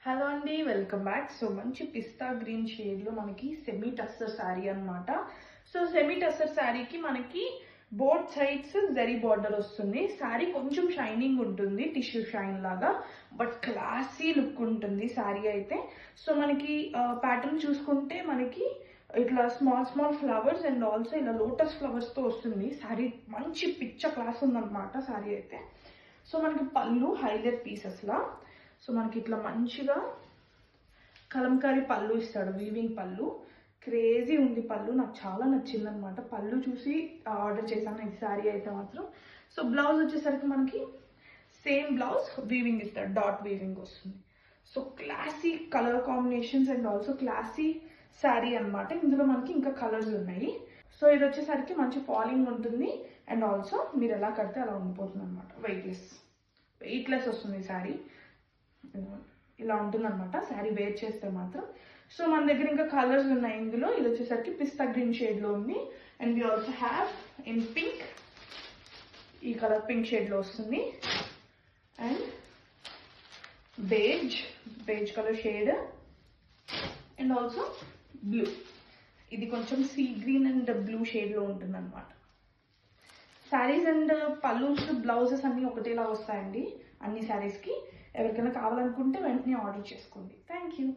Hello అండి, welcome back. So మంచి పిస్తా green షేడ్లో మనకి సెమీ టస్సర్ శారీ అనమాట. సో సెమీ టస్సర్ శారీకి మనకి బోత్ సైడ్స్ జరీ బార్డర్ వస్తుంది. శారీ కొంచెం షైనింగ్ ఉంటుంది, టిష్యూ షైన్ లాగా, బట్ క్లాసీ లుక్ ఉంటుంది శారీ అయితే. సో మనకి ప్యాటర్న్ చూసుకుంటే మనకి ఇట్లా small small flowers and also ఇలా లోటస్ ఫ్లవర్స్తో వస్తుంది. శారీ మంచి పిచ్చ క్లాస్ ఉందన్నమాట శారీ అయితే. సో మనకి పళ్ళు హైలైట్ పీసెస్లా. సో మనకి ఇట్లా మంచిగా కలంకారీ పళ్ళు ఇస్తాడు, వీవింగ్ పళ్ళు. క్రేజీ ఉంది పళ్ళు, నాకు చాలా నచ్చింది అనమాట. పళ్ళు చూసి ఆర్డర్ చేశాను ఈ శారీ అయితే మాత్రం. సో బ్లౌజ్ వచ్చేసరికి మనకి సేమ్ బ్లౌజ్ వీవింగ్ ఇస్తాడు, డాట్ వీవింగ్ వస్తుంది. So classy colour combinations and also classy sari అనమాట. ఇందులో మనకి ఇంకా కలర్స్ ఉన్నాయి. సో ఇది వచ్చేసరికి మంచి ఫాలింగ్ ఉంటుంది అండ్ ఆల్సో మీరు ఎలా కడితే అలా ఉండిపోతుంది అనమాట. వెయిట్లెస్ వస్తుంది శారీ. ఇలా ఉంటుంది అనమాట శారీ వేర్ చేస్తే మాత్రం. సో మన దగ్గర ఇంకా కలర్స్ ఉన్నాయి ఇందులో. ఇది వచ్చేసరికి పిస్తా గ్రీన్ షేడ్లో ఉంది and we also have in pink. ఈ కలర్ పింక్ షేడ్లో వస్తుంది and beige colour shade and also blue. ఇది కొంచెం సీ గ్రీన్ అండ్ బ్లూ షేడ్లో ఉంటుంది అనమాట. శారీస్ అండ్ పల్లూస్ బ్లౌజెస్ అన్నీ ఒకటేలా వస్తాయండి అన్ని శారీస్కి. ఎవరికైనా కావాలనుకుంటే వెంటనే ఆర్డర్ చేసుకోండి. Thank you.